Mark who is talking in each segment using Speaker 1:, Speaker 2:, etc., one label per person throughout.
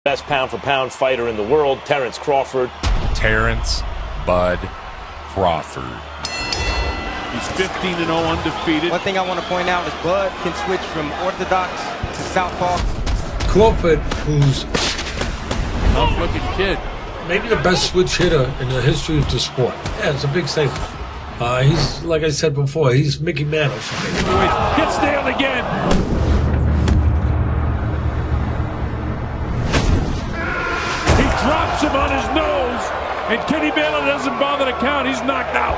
Speaker 1: Best pound-for-pound fighter in the world, Terence Crawford.
Speaker 2: Terence Bud Crawford.
Speaker 3: He's 15-0 undefeated.
Speaker 4: One thing I want to point out is Bud can switch from orthodox to southpaw.
Speaker 5: Crawford, who's
Speaker 3: Tough-looking kid.
Speaker 5: maybe the best switch hitter in the history of the sport. Yeah, it's a big statement. He's, like I said before, he's Mickey Mantle for me.
Speaker 3: Gets nailed again. He drops him on his nose, and Kenny Baylor doesn't bother to count. He's knocked out.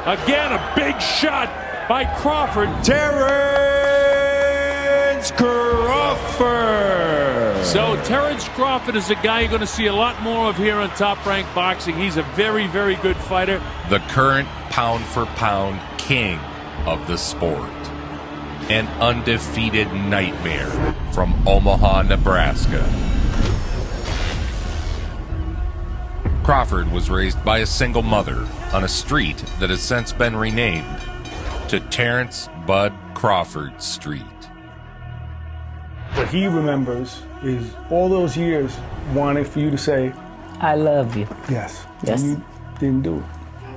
Speaker 3: Again, a big shot by Crawford.
Speaker 6: Terence Crawford.
Speaker 3: So Terence Crawford is a guy you're going to see a lot more of here on Top Rank Boxing. He's a very, very good fighter.
Speaker 2: The current pound-for-pound king of the sport. An undefeated nightmare from Omaha, Nebraska. Crawford was raised by a single mother on a street that has since been renamed to Terence Bud Crawford Street.
Speaker 7: What he remembers is all those years wanting for you to say,
Speaker 8: I love you.
Speaker 7: yes.
Speaker 8: Yes.
Speaker 7: And you didn't do it.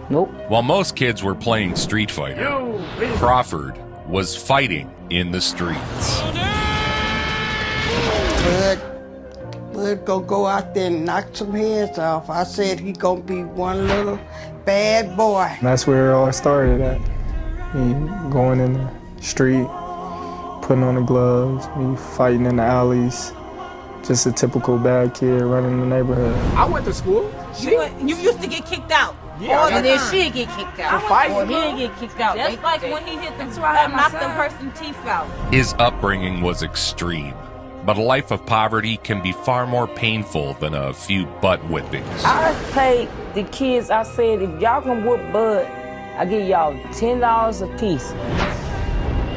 Speaker 8: Nope.
Speaker 2: While most kids were playing Street Fighter, Crawford was fighting in the streets.
Speaker 9: Bud go out there and knock some heads off. I said he gonna be one little bad boy.
Speaker 10: And that's where it all started at. Me going in the street, putting on the gloves, me fighting in the alleys. Just a typical bad kid running the neighborhood.
Speaker 4: I went to school.
Speaker 11: You used to get kicked out.
Speaker 4: Yeah,
Speaker 11: And then she'd get kicked out.
Speaker 4: For fighting?
Speaker 11: Or he'd get kicked out. Just like when he hit the knocked the person's teeth out.
Speaker 2: His upbringing was extreme, but a life of poverty can be far more painful than a few butt whippings.
Speaker 8: I paid the kids, I said, if y'all can whoop Bud, I give y'all $10 a piece.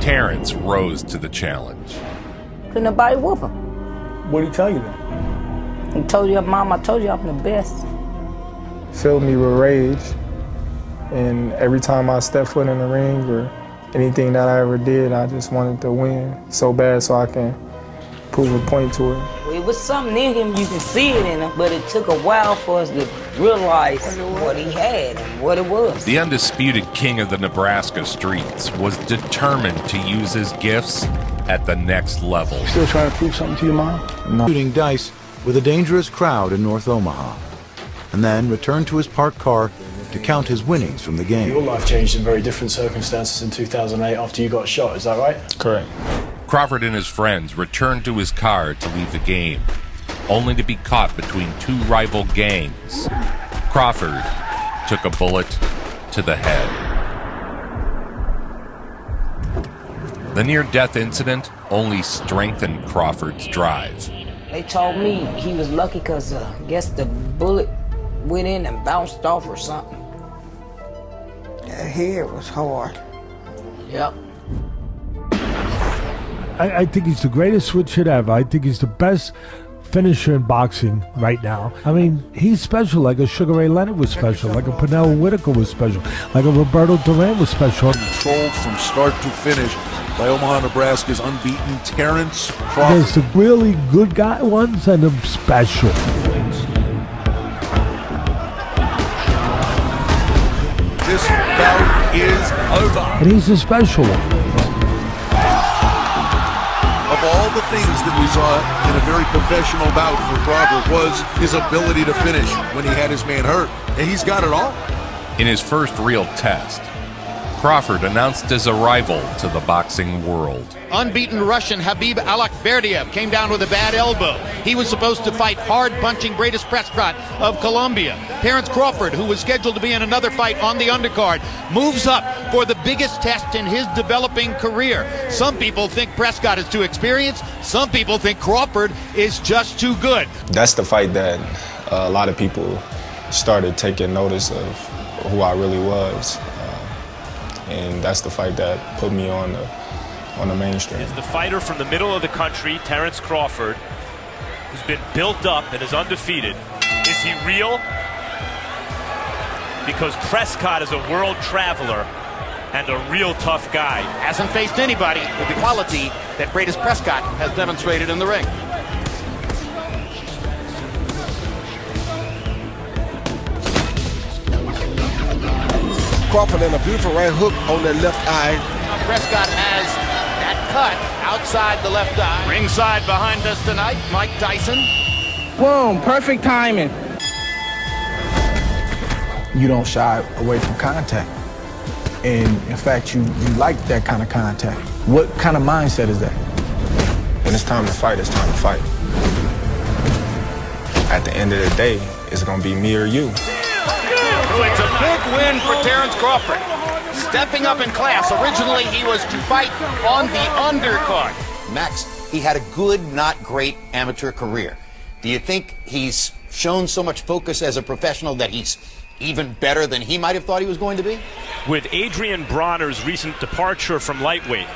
Speaker 2: Terence rose to the challenge.
Speaker 8: Couldn't nobody whoop him.
Speaker 7: What did he tell you then?
Speaker 8: He told you, Mom, I told you I'm the best.
Speaker 10: Filled me with rage. And every time I stepped foot in the ring or anything that I ever did, I just wanted to win so bad so I can prove a point to it.
Speaker 8: It was something in him, you can see it in him, but it took a while for us to realize what he had and what it was.
Speaker 2: The undisputed king of the Nebraska streets was determined to use his gifts at the next level.
Speaker 7: Still trying to prove something to your mom?
Speaker 10: No.
Speaker 6: Shooting dice with a dangerous crowd in North Omaha, and then returned to his parked car to count his winnings from the game.
Speaker 7: Your life changed in very different circumstances in 2008 after you got shot, is that right?
Speaker 10: Correct.
Speaker 2: Crawford and his friends returned to his car to leave the game, only to be caught between two rival gangs. Crawford took a bullet to the head. The near-death incident only strengthened Crawford's drive.
Speaker 8: They told me he was lucky because I guess the bullet went in and bounced off or something.
Speaker 9: That hair was hard.
Speaker 8: Yep.
Speaker 12: I think he's the greatest switch hit ever. I think he's the best finisher in boxing right now. I mean, he's special, like a Sugar Ray Leonard was special, like a Pernell Whitaker was special, like a Roberto Duran was special.
Speaker 3: Controlled from start to finish by Omaha, Nebraska's unbeaten Terence Crawford.
Speaker 12: There's the really good guy ones and the special.
Speaker 3: This bout is over.
Speaker 12: And he's the special one.
Speaker 3: Of all the things that we saw in a very professional bout for Crawford was his ability to finish when he had his man hurt. And he's got it all.
Speaker 2: In his first real test, Crawford announced his arrival to the boxing world.
Speaker 13: Unbeaten Russian Habib Alakberdiev came down with a bad elbow. He was supposed to fight hard-punching Bradis Prescott of Colombia. Terence Crawford, who was scheduled to be in another fight on the undercard, moves up for the biggest test in his developing career. Some people think Prescott is too experienced. Some people think Crawford is just too good.
Speaker 10: That's the fight that a lot of people started taking notice of who I really was. And that's the fight that put me on the mainstream.
Speaker 1: Is the fighter from the middle of the country, Terence Crawford, who's been built up and is undefeated. Is he real? Because Prescott is a world traveler and a real tough guy.
Speaker 13: Hasn't faced anybody with the quality that Bradis Prescott has demonstrated in the ring.
Speaker 14: Crawford and a beautiful right hook on that left eye.
Speaker 13: Prescott has that cut outside the left eye. Ringside behind us tonight, Mike Tyson.
Speaker 15: Boom, perfect timing.
Speaker 10: You don't shy away from contact. And in fact, you like that kind of contact. What kind of mindset is that?
Speaker 16: When it's time to fight, it's time to fight. At the end of the day, it's gonna be me or you.
Speaker 13: It's a big win for Terence Crawford. Stepping up in class. Originally, he was to fight on the undercard.
Speaker 17: Max, he had a good, not great amateur career. Do you think he's shown so much focus as a professional that he's even better than he might have thought he was going to be?
Speaker 1: With Adrian Bronner's recent departure from lightweight,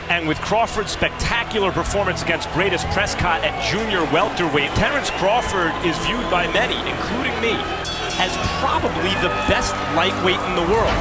Speaker 1: and with Crawford's spectacular performance against Greatest Prescott at junior welterweight, Terence Crawford is viewed by many, including me, as probably the best lightweight in the world.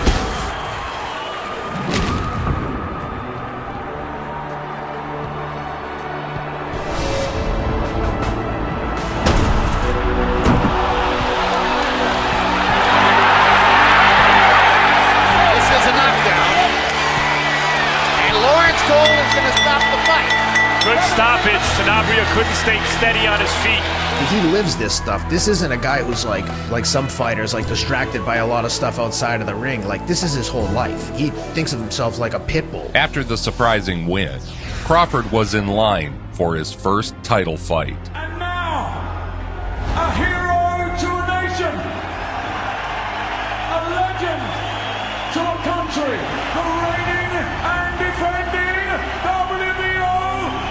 Speaker 1: Good stoppage. Sanabria couldn't stay steady on his feet.
Speaker 18: He lives this stuff. This isn't a guy who's like some fighters, like distracted by a lot of stuff outside of the ring. Like, this is his whole life. He thinks of himself like a pit bull.
Speaker 2: After the surprising win, Crawford was in line for his first title fight.
Speaker 19: And now, a hero to a nation, a legend to a country, the reigning and defending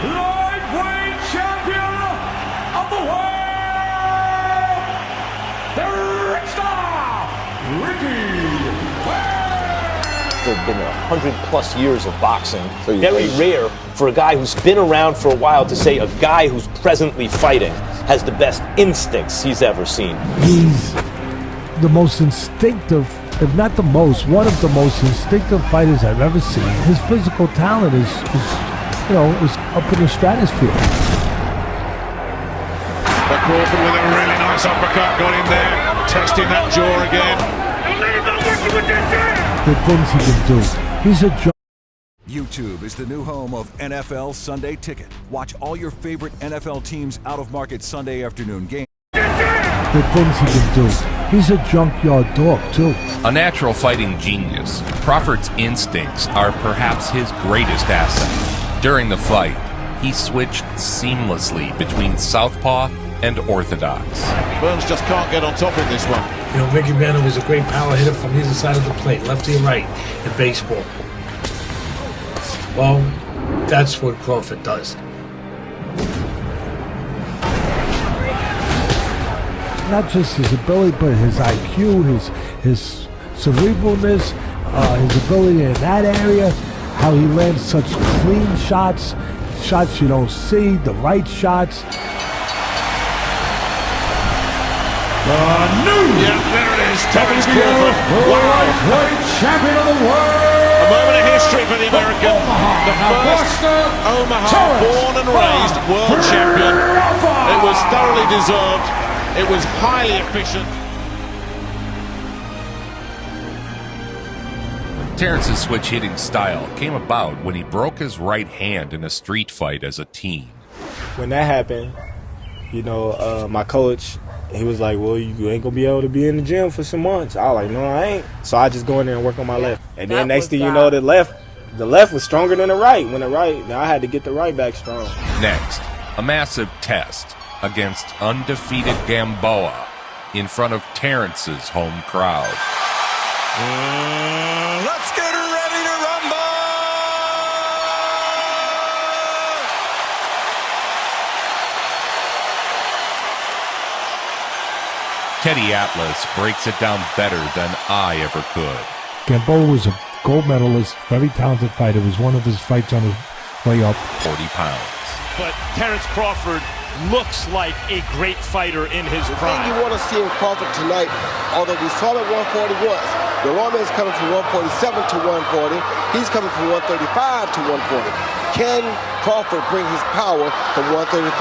Speaker 19: lightweight champion of the world, the Rick Star, Ricky.
Speaker 20: There have been 100+ years of boxing. Very rare for a guy who's been around for a while to say a guy who's presently fighting has the best instincts he's ever seen.
Speaker 12: He's the most instinctive, if not the most, one of the most instinctive fighters I've ever seen. His physical talent is up in the stratosphere.
Speaker 3: But Crawford with a really nice uppercut got in there, testing that jaw again.
Speaker 12: The things he can do. He's a
Speaker 21: YouTube is the new home of NFL Sunday Ticket. Watch all your favorite NFL teams' out-of-market Sunday afternoon games.
Speaker 12: The things he can do. He's a junkyard dog, too.
Speaker 2: A natural fighting genius, Crawford's instincts are perhaps his greatest asset. During the fight, he switched seamlessly between southpaw and orthodox.
Speaker 3: Burns just can't get on top in this one.
Speaker 5: You know, Mickey Mantle was a great power hitter from either side of the plate, lefty and right, in baseball. Well, that's what Crawford does.
Speaker 12: Not just his ability, but his IQ, his cerebralness, his ability in that area, how he lands such clean shots, shots you don't see, the right shots.
Speaker 3: Yeah, there it is. Terence Crawford.
Speaker 19: Lightweight champion of the world.
Speaker 3: A moment of history for the American. The first Omaha born and raised world champion. It was thoroughly deserved. It was highly efficient.
Speaker 2: Terence's switch hitting style came about when he broke his right hand in a street fight as a teen.
Speaker 10: When that happened, you know, my coach, he was like, well, you ain't gonna be able to be in the gym for some months. I was like, no, I ain't. So I just go in there and work on my left. And then next thing you know, the left was stronger than the right. When the right, now I had to get the right back strong.
Speaker 2: Next, a massive test against undefeated Gamboa in front of Terence's home crowd.
Speaker 21: Let's get ready to rumble!
Speaker 2: Teddy Atlas breaks it down better than I ever could.
Speaker 12: Gamboa was a gold medalist, very talented fighter. It was one of his fights on his way up.
Speaker 2: 40 pounds.
Speaker 1: But Terence Crawford looks like a great fighter in his prime.
Speaker 14: The thing you want to see in Crawford tonight, although we saw that 140 was, the Roman's coming from 147 to 140. He's coming from 135 to 140. Can Crawford bring his power from 135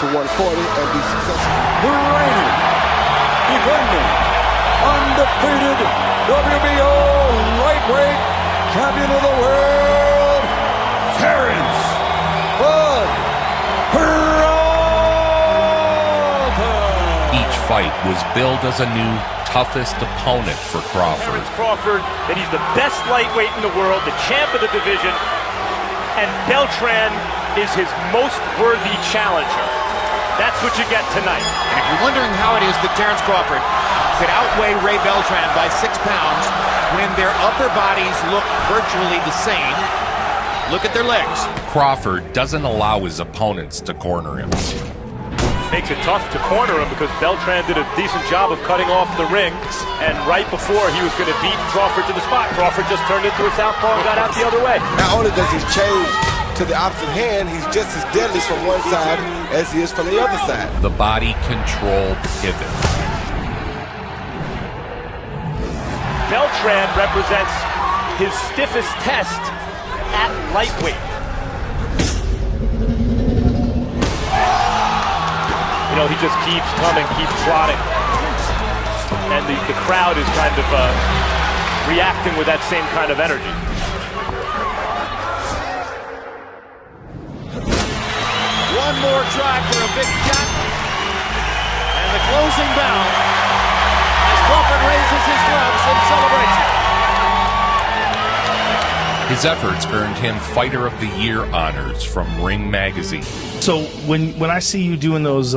Speaker 14: to 140 and be successful?
Speaker 19: The reigning, defending, undefeated WBO lightweight champion of the world, Terence Bud Crawford.
Speaker 2: Each fight was billed as a new toughest opponent for Crawford.
Speaker 1: Terence Crawford, that he's the best lightweight in the world, the champ of the division, and Beltran is his most worthy challenger. That's what you get tonight.
Speaker 13: And if you're wondering how it is that Terence Crawford could outweigh Ray Beltran by 6 pounds when their upper bodies look virtually the same, look at their legs.
Speaker 2: Crawford doesn't allow his opponents to corner him.
Speaker 1: Makes it tough to corner him because Beltran did a decent job of cutting off the ring, and right before he was going to beat Crawford to the spot, Crawford just turned into a southpaw and got out the other way.
Speaker 14: Not only does he change to the opposite hand, he's just as deadly from one side as he is from the other side.
Speaker 2: The body control pivot.
Speaker 1: Beltran represents his stiffest test at lightweight. You know, he just keeps coming, keeps trotting. And the crowd is kind of reacting with that same kind of energy.
Speaker 13: One more try for a big shot. And the closing bell as Crawford raises his gloves in celebration.
Speaker 2: His efforts earned him Fighter of the Year honors from Ring Magazine.
Speaker 4: So when I see you doing those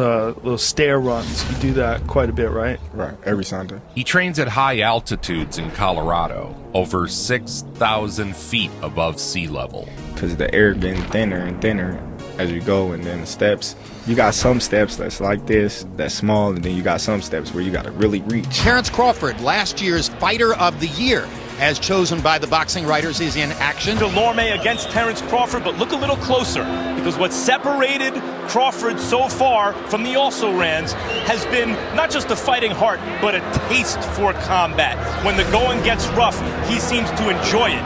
Speaker 4: stair runs, you do that quite a bit, right?
Speaker 16: Right, every Sunday.
Speaker 2: He trains at high altitudes in Colorado, over 6,000 feet above sea level.
Speaker 16: Because the air getting thinner and thinner as you go, and then the steps. You got some steps that's like this, that's small, and then you got some steps where you got to really reach.
Speaker 13: Terence Crawford, last year's Fighter of the Year, as chosen by the boxing writers, is in action.
Speaker 1: Delorme against Terence Crawford, but look a little closer, because what separated Crawford so far from the also-rans has been not just a fighting heart, but a taste for combat. When the going gets rough, he seems to enjoy it.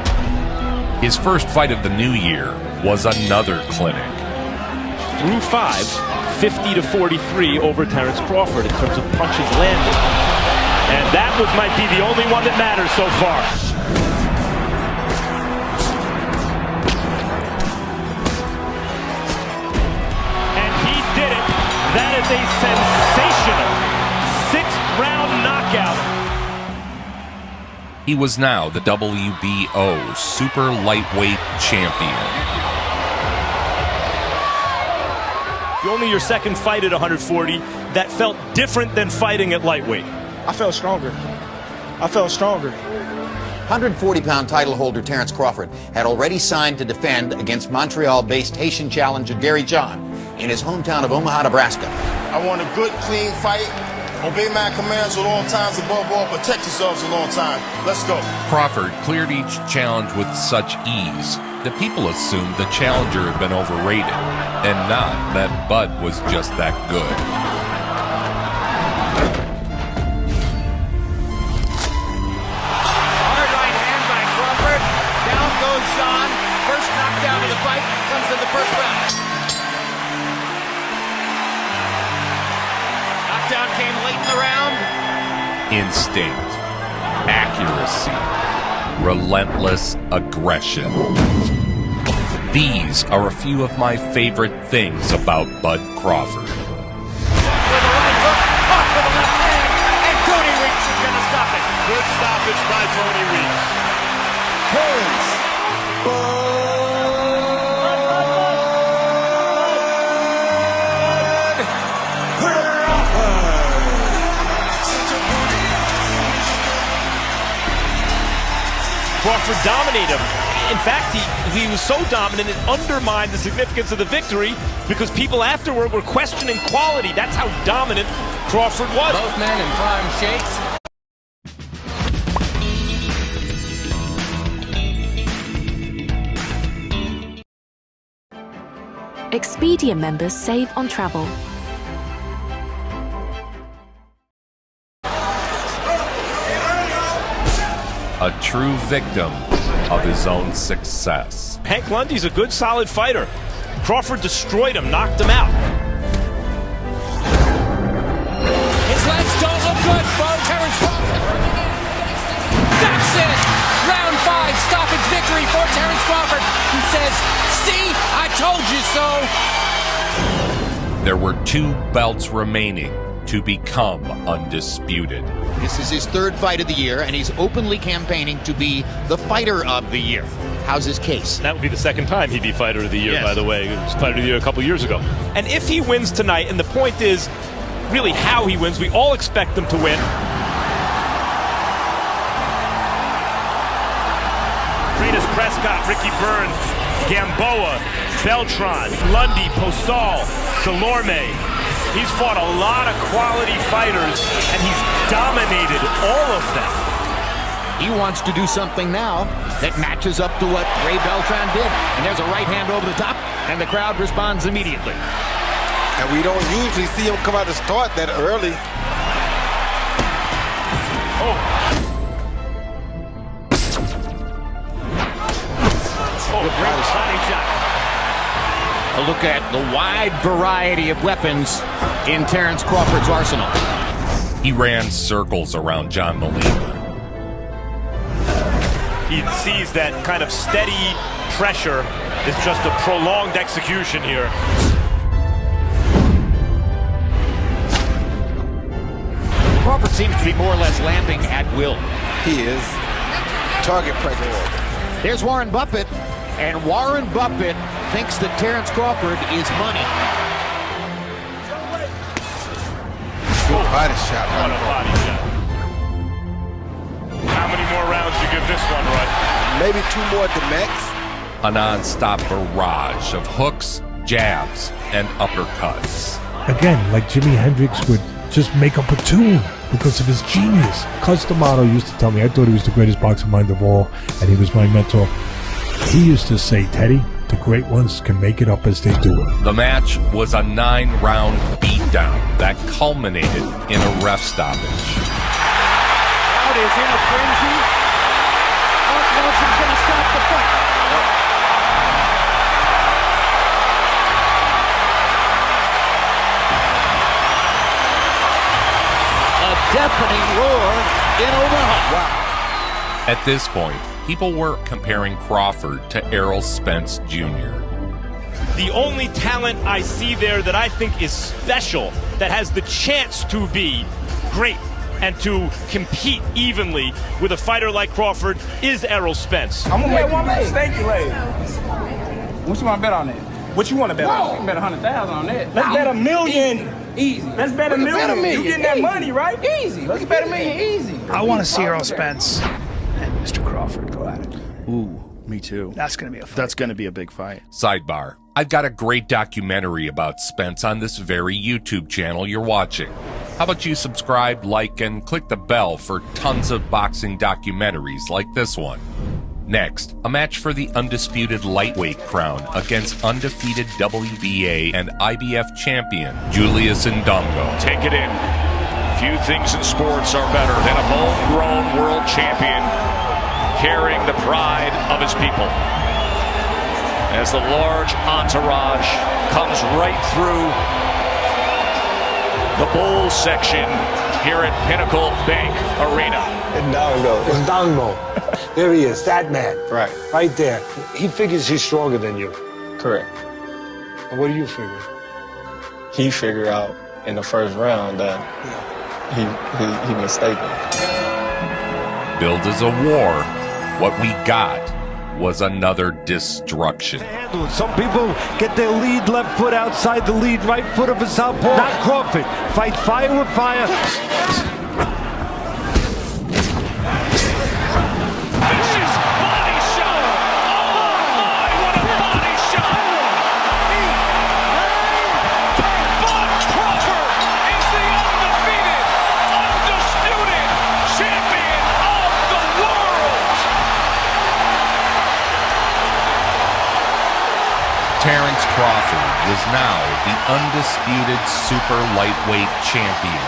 Speaker 2: His first fight of the new year was another clinic.
Speaker 1: Through 5, 50-43 over Terence Crawford in terms of punches landed. And that might be the only one that matters so far. And he did it. That is a sensational 6th round knockout.
Speaker 2: He was now the WBO Super Lightweight Champion.
Speaker 1: Only your second fight at 140 that felt different than fighting at lightweight.
Speaker 10: I felt stronger.
Speaker 17: 140-pound title holder Terence Crawford had already signed to defend against Montreal-based Haitian challenger Gary John in his hometown of Omaha, Nebraska.
Speaker 22: I want a good, clean fight. Obey my commands at all times, above all, protect yourselves a long time. Let's go.
Speaker 2: Crawford cleared each challenge with such ease that people assumed the challenger had been overrated, and not that Bud was just that good.
Speaker 13: Hard right hand by Crawford. Down goes John. First knockdown of the fight comes in the first round. Knockdown came late in the round.
Speaker 2: Instinct, accuracy, relentless aggression. These are a few of my favorite things about Bud Crawford.
Speaker 13: With a right hook, caught with the left hand, and Tony Weeks is going to stop it.
Speaker 3: Good stoppage by Tony Weeks.
Speaker 19: Terence
Speaker 1: Crawford dominated him. In fact, he was so dominant it undermined the significance of the victory because people afterward were questioning quality. That's how dominant Crawford was.
Speaker 23: Both men in prime shapes.
Speaker 24: Expedia members save on travel.
Speaker 2: A true victim of his own success.
Speaker 1: Hank Lundy's a good, solid fighter. Crawford destroyed him, knocked him out.
Speaker 23: His legs don't look good for Terence Crawford.
Speaker 13: told you so.
Speaker 2: There were 2 belts remaining to become undisputed.
Speaker 13: This is his 3rd fight of the year, and he's openly campaigning to be the fighter of the year. How's his case?
Speaker 1: That would be the 2nd time he'd be fighter of the year,
Speaker 13: Yes.
Speaker 1: by the way. He was fighter of the year a couple years ago. And if he wins tonight, and the point is really how he wins, we all expect him to win. Greatest Prescott, Ricky Burns, Gamboa, Beltran, Lundy, Postal, Delorme. He's fought a lot of quality fighters, and he's dominated all of them.
Speaker 13: He wants to do something now that matches up to what Ray Beltran did. And there's a right hand over the top, and the crowd responds immediately.
Speaker 14: And we don't usually see him come out to start that early.
Speaker 13: Great body shot. A look at the wide variety of weapons in Terence Crawford's arsenal.
Speaker 2: He ran circles around John Molina.
Speaker 1: He sees that kind of steady pressure is just a prolonged execution here.
Speaker 13: Crawford seems to be more or less landing at will.
Speaker 14: He is. Target pressure.
Speaker 13: There's Warren Buffett, and Warren Buffett thinks that Terence Crawford is money.
Speaker 14: Good body shot.
Speaker 1: What a body shot. How many more rounds you give this one, Rudd?
Speaker 14: Maybe 2 more at the max.
Speaker 2: A non-stop barrage of hooks, jabs, and uppercuts.
Speaker 12: Again, like Jimi Hendrix would just make up a tune because of his genius. Cus D'Amato used to tell me, I thought he was the greatest boxing mind of all, and he was my mentor. He used to say, Teddy, the great ones can make it up as they do it.
Speaker 2: The match was a 9-round beatdown that culminated in a ref stoppage.
Speaker 13: Crowd is in a frenzy. Mark Nelson's going to stop the fight. A deafening roar in Omaha.
Speaker 14: Wow.
Speaker 2: At this point, people were comparing Crawford to Errol Spence Jr.
Speaker 1: The only talent I see there that I think is special, that has the chance to be great and to compete evenly with a fighter like Crawford, is Errol Spence.
Speaker 15: I'm gonna make one leg. Thank you, lady. What you want to bet on that? What you want to bet on? You can bet 100,000 on that. Let's bet $1 million. Easy. Let's bet $1 million. You getting that money, right? Easy. Let's bet $1 million. Easy.
Speaker 4: I want to see Errol Spence and Mr. Crawford go at it.
Speaker 6: Ooh, me too.
Speaker 4: That's going to be a fight.
Speaker 6: That's going to be a big fight.
Speaker 2: Sidebar. I've got a great documentary about Spence on this very YouTube channel you're watching. How about you subscribe, like, and click the bell for tons of boxing documentaries like this one. Next, a match for the undisputed lightweight crown against undefeated WBA and IBF champion Julius Ndongo.
Speaker 7: Take it in. Few things in sports are better than a homegrown world champion carrying the pride of his people. As the large entourage comes right through the bowl section here at Pinnacle Bank Arena.
Speaker 11: Ndongo. There he is, that man.
Speaker 16: Right.
Speaker 11: Right there. He figures he's stronger than you.
Speaker 16: Correct.
Speaker 11: And what do you figure?
Speaker 16: He figured out in the first round that he mistaken.
Speaker 2: Billed as a war, what we got was another destruction.
Speaker 23: Some people get their lead left foot outside the lead right foot of a southpaw. Not Crawford. Fight fire with fire.
Speaker 7: Vicious body shot. Oh my, what a body shot. But Crawford is the undefeated, undisputed champion of the world.
Speaker 2: Terence Crawford was now the undisputed super lightweight champion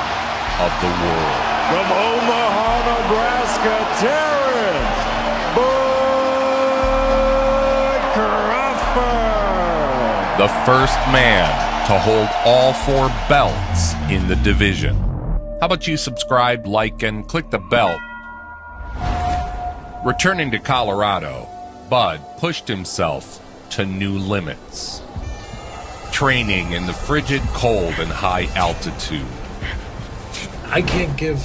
Speaker 2: of the world.
Speaker 23: From Omaha, Nebraska, Terence Crawford.
Speaker 2: The first man to hold all 4 belts in the division. How about you subscribe, like, and click the bell? Returning to Colorado, Bud pushed himself to new limits. training in the frigid cold and high altitude.
Speaker 5: I can't give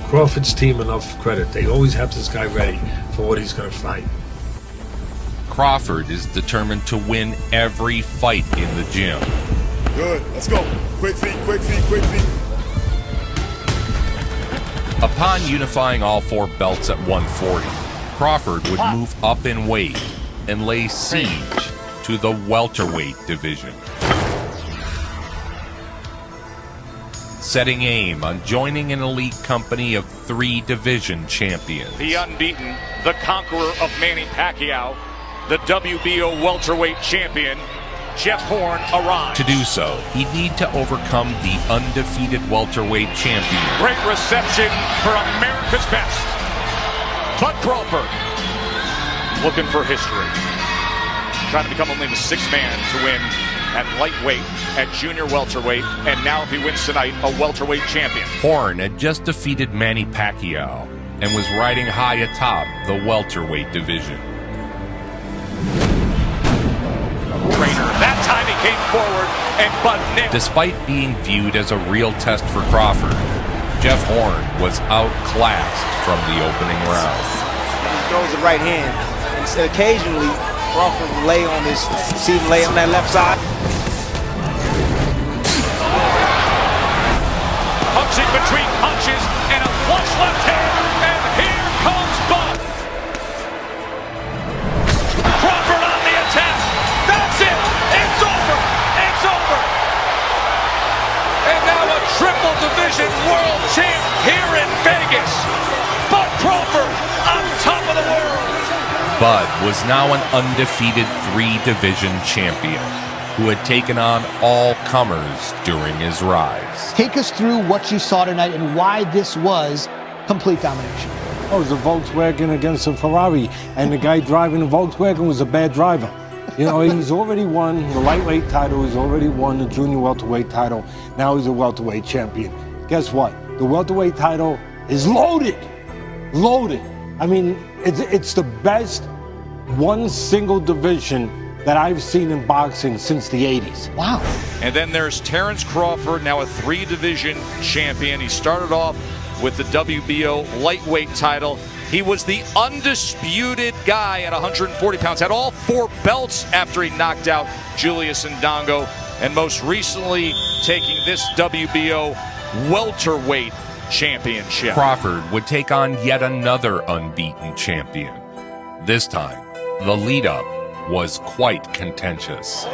Speaker 5: Crawford's team enough credit. They always have this guy ready for what he's going to fight.
Speaker 2: Crawford is determined to win every fight in the gym.
Speaker 8: Good. Let's go. Quick feet, quick feet, quick feet.
Speaker 2: Upon unifying all 4 belts at 140, Crawford would move up in weight and lay siege to the welterweight division, setting aim on joining an elite company of 3 division champions.
Speaker 7: The unbeaten, the conqueror of Manny Pacquiao, the WBO welterweight champion, Jeff Horn, arrives.
Speaker 2: To do so, he'd need to overcome the undefeated welterweight champion.
Speaker 7: Great reception for America's best. Bud Crawford, looking for history. Trying to become only the 6th man to win at lightweight, at junior welterweight, and now if he wins tonight, a welterweight champion.
Speaker 2: Horn had just defeated Manny Pacquiao and was riding high atop the welterweight division.
Speaker 7: Trainer. That time he came forward and Bud nicked.
Speaker 2: Despite being viewed as a real test for Crawford, Jeff Horn was outclassed from the opening round.
Speaker 9: He throws the right hand, and occasionally Crawford will lay on his, see him lay on that left side.
Speaker 7: Punching between punches and a flush left hand, and here comes Bud. Crawford on the attack. That's it. It's over. It's over. And now a triple division world champ here in Vegas. Bud Crawford on top of the world.
Speaker 2: Bud was now an undefeated 3-division champion who had taken on all comers during his rise.
Speaker 18: Take us through what you saw tonight and why this was complete domination.
Speaker 23: Oh, it was a Volkswagen against a Ferrari, and the guy driving the Volkswagen was a bad driver. You know, he's already won the lightweight title, he's already won the junior welterweight title, now he's a welterweight champion. Guess what? The welterweight title is loaded. Loaded. I mean, it's the best one single division that I've seen in boxing since the 80s.
Speaker 18: Wow.
Speaker 7: And then there's Terence Crawford, now a 3-division champion. He started off with the WBO lightweight title. He was the undisputed guy at 140 pounds, had all 4 belts after he knocked out Julius Ndongo, and most recently taking this WBO welterweight championship.
Speaker 2: Crawford would take on yet another unbeaten champion. This time, the lead-up was quite contentious.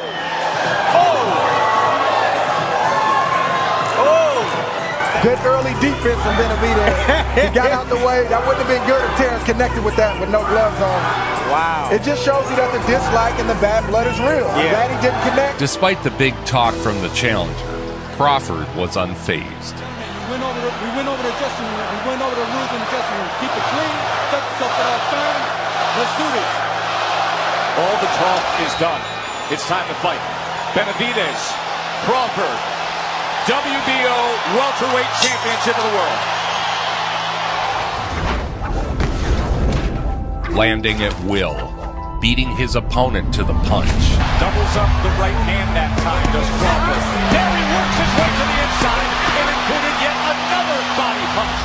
Speaker 20: Good early defense from Benavidez. He got out the way. That wouldn't have been good if Terence connected with that with no gloves on. Wow. It just shows you that the dislike and the bad blood is real. I'm glad he didn't connect.
Speaker 2: Despite the big talk from the challenger, Crawford was unfazed.
Speaker 15: We went over the dressing room. We went over the rules in the dressing room. Keep it clean. Set yourself for that turn. Let's do this.
Speaker 7: All the talk is done. It's time to fight. Benavidez, Crawford, WBO welterweight championship of the world.
Speaker 2: Landing at will, beating his opponent to the punch.
Speaker 7: Doubles up the right hand that time, does Crawford. There he works his way to the inside and included yet another body punch.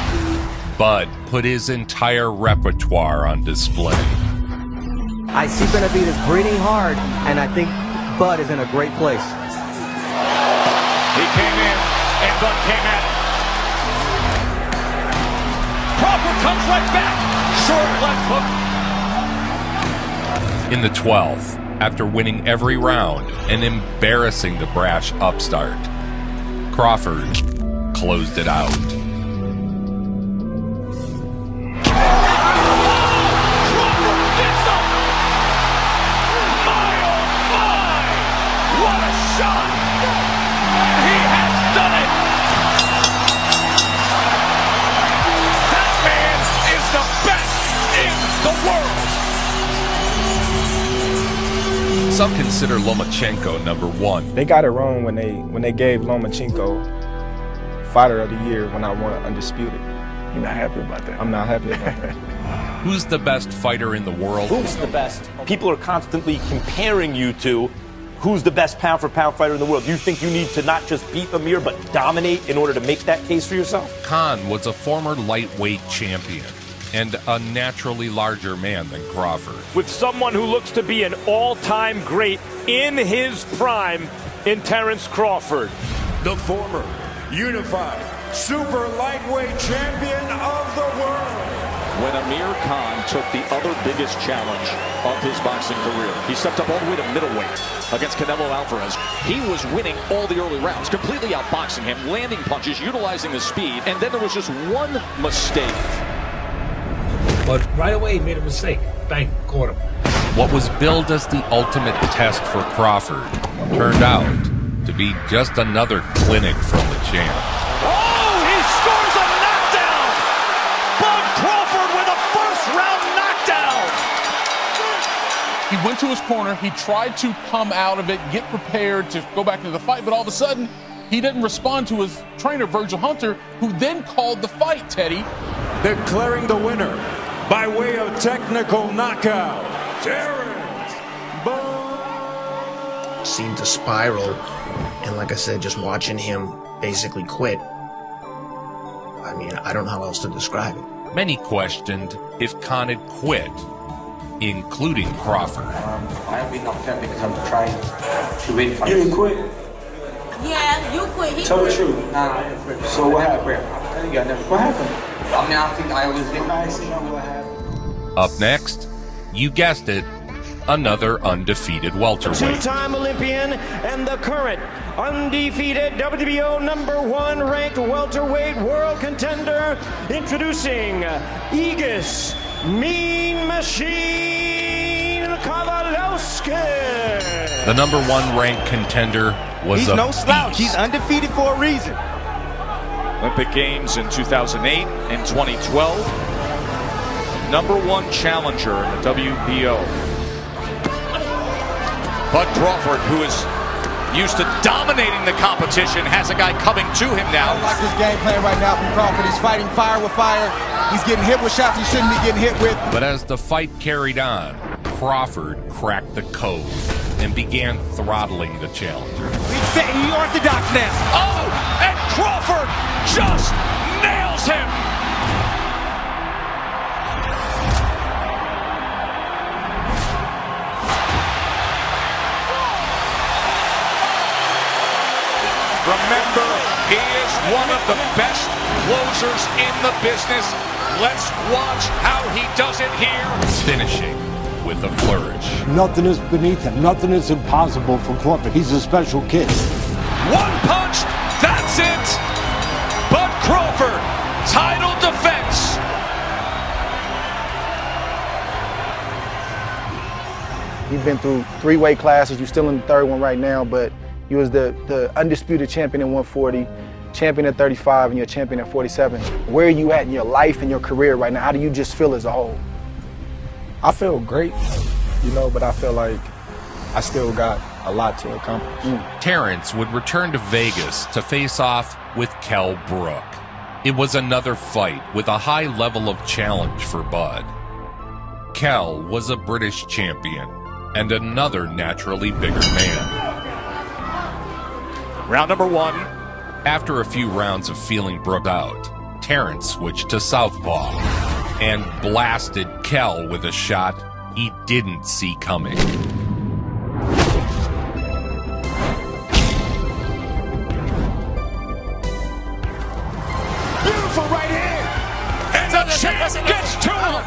Speaker 2: Bud put his entire repertoire on display.
Speaker 9: I see Benavidez breathing hard, and I think Bud is in a great place.
Speaker 7: He came in, and Bud came at him. Crawford comes right back. Short left hook.
Speaker 2: In the 12th, after winning every round and embarrassing the brash upstart, Crawford closed it out. Some consider Lomachenko number 1.
Speaker 16: They got it wrong when they gave Lomachenko Fighter of the Year when I won Undisputed.
Speaker 20: You're not happy about that?
Speaker 16: I'm not happy about that.
Speaker 2: Who's the best fighter in the world?
Speaker 25: Who's the best? People are constantly comparing you to
Speaker 10: who's the best pound-for-pound fighter in the world? Do you think you need to not just beat Amir, but dominate in order to make that case for yourself?
Speaker 2: Khan was a former lightweight champion and a naturally larger man than Crawford.
Speaker 1: With someone who looks to be an all-time great in his prime in Terence Crawford.
Speaker 19: The former unified super lightweight champion of the world.
Speaker 7: When Amir Khan took the other biggest challenge of his boxing career, he stepped up all the way to middleweight against Canelo Alvarez. He was winning all the early rounds, completely outboxing him, landing punches, utilizing his speed, and then there was just one mistake.
Speaker 5: But right away he made a mistake. Bang, caught him.
Speaker 2: What was billed as the ultimate test for Crawford turned out to be just another clinic from the champ.
Speaker 1: Oh, he scores a knockdown! Bud Crawford with a first-round knockdown!
Speaker 17: He went to his corner, he tried to come out of it, get prepared to go back into the fight, but all of a sudden, he didn't respond to his trainer, Virgil Hunter, who then called the fight, Teddy.
Speaker 19: Declaring the winner by way of technical knockout, Terence.
Speaker 21: Seemed to spiral, and like I said, just watching him basically quit. I mean, I don't know how else to describe it.
Speaker 2: Many questioned if Khan had quit, including Crawford.
Speaker 22: I've been upset because I'm trying to win fights.
Speaker 15: You didn't quit?
Speaker 22: Yeah, you quit. He
Speaker 15: Tell
Speaker 22: quit.
Speaker 15: the truth.
Speaker 22: Nah, I didn't quit.
Speaker 15: So what happened?
Speaker 22: I'm telling you, I never.
Speaker 15: What happened?
Speaker 22: I mean, I think I always get nice. You know what happened?
Speaker 2: Up next, you guessed it, another undefeated welterweight.
Speaker 25: Two-time Olympian and the current undefeated WBO #1 ranked welterweight world contender, introducing Aegis Mean Machine Kowalowski.
Speaker 2: The #1 ranked contender was
Speaker 10: He's no slouch. He's undefeated for a reason.
Speaker 7: Olympic Games in 2008 and 2012. #1 challenger in the WBO. Bud Crawford, who is used to dominating the competition, has a guy coming to him now.
Speaker 20: I don't like this game plan right now from Crawford. He's fighting fire with fire. He's getting hit with shots he shouldn't be getting hit with.
Speaker 2: But as the fight carried on, Crawford cracked the code and began throttling the challenger.
Speaker 25: He orthodox now.
Speaker 7: Oh, and Crawford just nails him. Remember, he is one of the best closers in the business. Let's watch how he does it here.
Speaker 2: Finishing with a flourish.
Speaker 23: Nothing is beneath him. Nothing is impossible for Crawford. He's a special kid.
Speaker 7: One punch, that's it. Bud Crawford, title defense.
Speaker 20: You've been through 3 weight classes. You're still in the 3rd one right now, but you was the undisputed champion at 140, champion at 35, and you're a champion at 47. Where are you at in your life and your career right now? How do you just feel as a whole?
Speaker 6: I feel great, but I feel like I still got a lot to accomplish.
Speaker 2: Terence would return to Vegas to face off with Kell Brook. It was another fight with a high level of challenge for Bud. Kell was a British champion and another naturally bigger man.
Speaker 7: Round #1.
Speaker 2: After a few rounds of feeling Brook out, Terence switched to southpaw and blasted Kell with a shot he didn't see coming.
Speaker 19: Beautiful right hand.
Speaker 7: And the champ gets to him.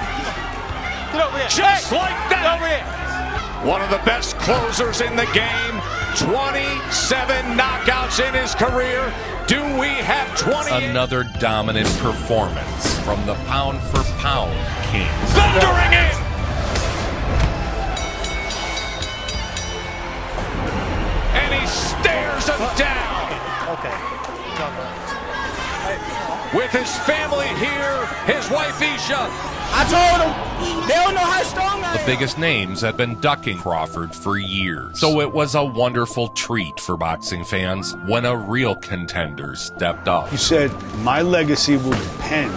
Speaker 7: Just like that. One of the best closers in the game. 27 knockouts in his career. Do we have 20?
Speaker 2: Another dominant performance from the pound-for-pound king.
Speaker 7: Thundering in! And he stares him down.
Speaker 25: Okay.
Speaker 7: With his family here, his wife Isha.
Speaker 25: I told them, they don't know how strong I am.
Speaker 2: The biggest names had been ducking Crawford for years. So it was a wonderful treat for boxing fans when a real contender stepped up.
Speaker 26: He said, my legacy will depend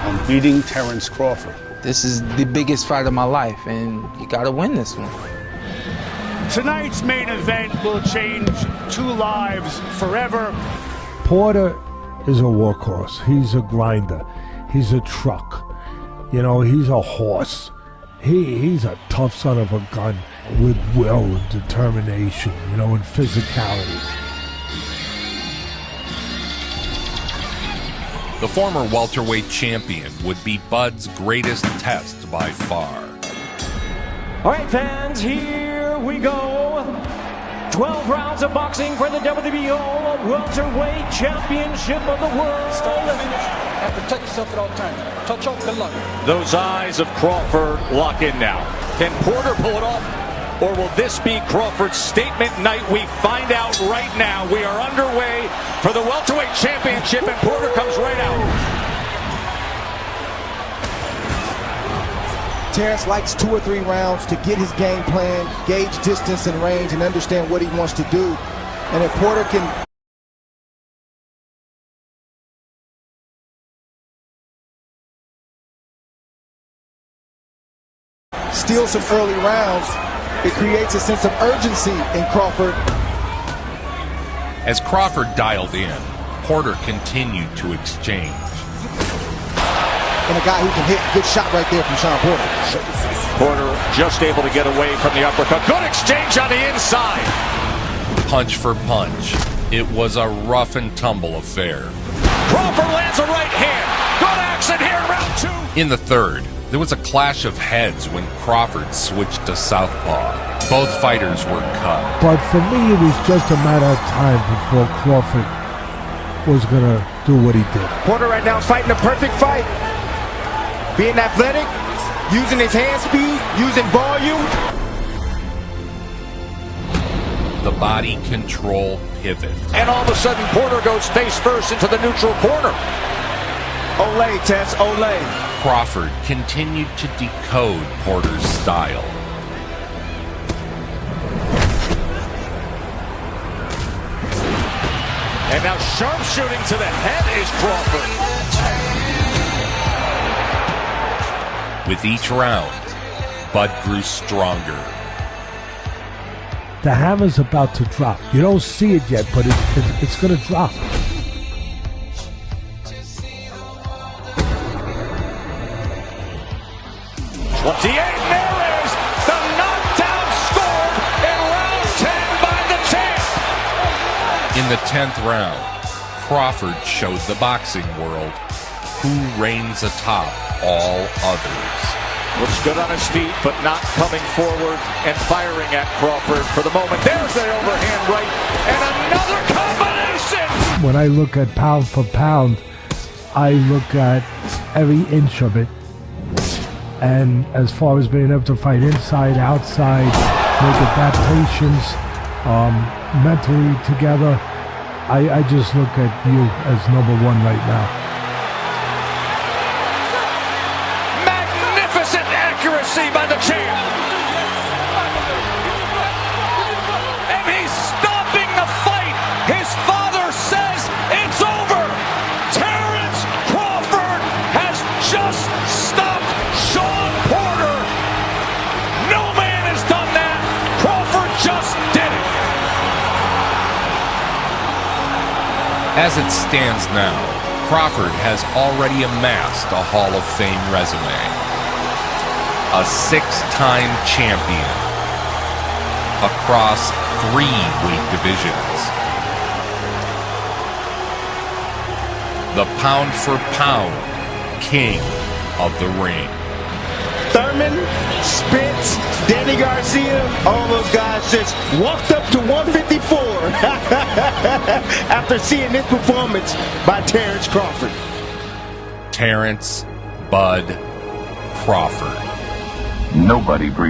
Speaker 26: on beating Terence Crawford.
Speaker 27: This is the biggest fight of my life, and you gotta win this one.
Speaker 19: Tonight's main event will change 2 lives forever.
Speaker 23: Porter is a workhorse. He's a grinder. He's a truck. You know, he's a horse. He's a tough son of a gun with will and determination, you know, and physicality.
Speaker 2: The former welterweight champion would be Bud's greatest test by far.
Speaker 25: All right, fans, here we go. 12 rounds of boxing for the WBO Welterweight Championship of the World.
Speaker 15: Start to finish and protect yourself at all times. Touch off, good luck.
Speaker 7: Those eyes of Crawford lock in now. Can Porter pull it off? Or will this be Crawford's statement night? We find out right now. We are underway for the Welterweight Championship, and Porter comes right out.
Speaker 20: Terence likes 2 or 3 rounds to get his game plan, gauge distance and range, and understand what he wants to do. And if Porter can steal some early rounds, it creates a sense of urgency in Crawford.
Speaker 2: As Crawford dialed in, Porter continued to exchange.
Speaker 20: And a guy who can hit, good shot right there from Sean Porter.
Speaker 7: Porter just able to get away from the uppercut. Good exchange on the inside.
Speaker 2: Punch for punch. It was a rough and tumble affair.
Speaker 7: Crawford lands a right hand. Good action here in round 2.
Speaker 2: In the third, there was a clash of heads when Crawford switched to southpaw. Both fighters were cut.
Speaker 23: But for me, it was just a matter of time before Crawford was going to do what he did.
Speaker 9: Porter right now is fighting a perfect fight. Being athletic, using his hand speed, using volume.
Speaker 2: The body control pivot.
Speaker 7: And all of a sudden, Porter goes face first into the neutral corner.
Speaker 9: Olay, Tess, olay.
Speaker 2: Crawford continued to decode Porter's style.
Speaker 7: And now sharpshooting to the head is Crawford.
Speaker 2: With each round, Bud grew stronger.
Speaker 23: The hammer's about to drop. You don't see it yet, but it's going to drop.
Speaker 7: 28, there is the knockdown scored in round 10 by the champ.
Speaker 2: In the 10th round, Crawford showed the boxing world who reigns atop all others.
Speaker 7: Looks good on his feet, but not coming forward and firing at Crawford for the moment. There's the overhand right, and another combination!
Speaker 23: When I look at pound for pound, I look at every inch of it. And as far as being able to fight inside, outside, make adaptations, mentally together, I just look at you as number 1 right now.
Speaker 7: Magnificent accuracy by the champ. And he's stopping the fight. His father says it's over. Terence Crawford has just stopped Sean Porter. No man has done that. Crawford just did it.
Speaker 2: As it stands now, Crawford has already amassed a Hall of Fame resume. A 6-time champion across 3 weight divisions. The pound-for-pound king of the ring.
Speaker 9: Thurman, Spence, Danny Garcia, all those guys just walked up to 154 after seeing this performance by Terence Crawford.
Speaker 2: Terence Bud Crawford.
Speaker 3: Nobody breathes.